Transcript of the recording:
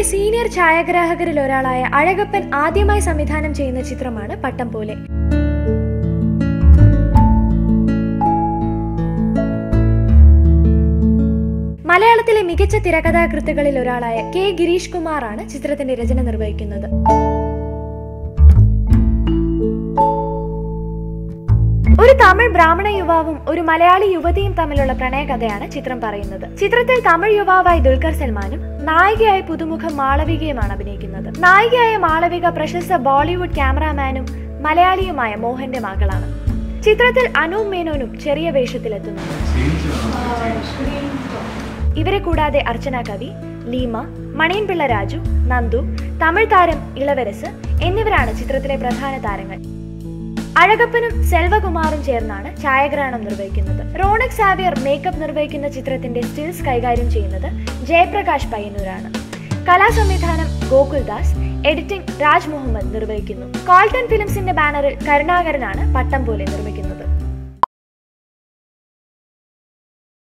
Senior ഛായാഗ്രാഹകരിൽ ഒരാളായ അഴകപ്പൻ ആദ്യമായി സംവിധാനം ചെയ്യുന്ന ചിത്രമാണ് പട്ടം പോലെ. മലയാളത്തിലെ മികച്ച തിരക്കഥാകൃത്തുക്കളിൽ ഒരാളായ കെ ഗിരീഷ് കുമാറാണ് ചിത്രത്തിന്റെ രചന നിർവഹിക്കുന്നത്. ഒരു തമിഴ് ബ്രാഹ്മണ യുവാവും ഒരു മലയാളി യുവതിയും തമ്മിലുള്ള പ്രണയകഥയാണ് ചിത്രം പറയുന്നത്. ചിത്രത്തിൽ തമിഴ് യുവാവായി ദുൽഖർ സൽമാനും നായികയായി പുതുമുഖം മാളവികയുമാണ് അഭിനയിക്കുന്നത്. നായികയായ മാളവിക പ്രശസ്ത ബോളിവുഡ് ക്യാമറാമാനും മലയാളിയുമായ മോഹന്റെ മകളാണ്. ചിത്രത്തിൽ അനൂപ് മേനോനും ചെറിയ വേഷത്തിലെത്തുന്നു. ഇവരെ കൂടാതെ അർച്ചന കവി, ലീമ, മണിയൻപിള്ള രാജു, നന്ദു, തമിഴ് താരം ഇളവരസ് എന്നിവരാണ് ചിത്രത്തിലെ പ്രധാന താരങ്ങൾ. അഴകപ്പനും സെൽവകുമാറും ചേർന്നാണ് ഛായാഗ്രഹണം നിർവഹിക്കുന്നത്. റോണക് സാവിയർ മേക്കപ്പ് നിർവഹിക്കുന്ന ചിത്രത്തിന്റെ സ്റ്റിൽസ് കൈകാര്യം ചെയ്യുന്നത് ജയപ്രകാശ് പയ്യന്നൂരാണ്. കലാസംവിധാനം ഗോകുൽദാസ്, എഡിറ്റിംഗ് രാജ് മുഹമ്മദ് നിർവഹിക്കുന്നു. കോൾട്ടൺ ഫിലിംസിന്റെ ബാനറിൽ കരുണാകരനാണ് പട്ടം പോലെ നിർമ്മിക്കുന്നത്.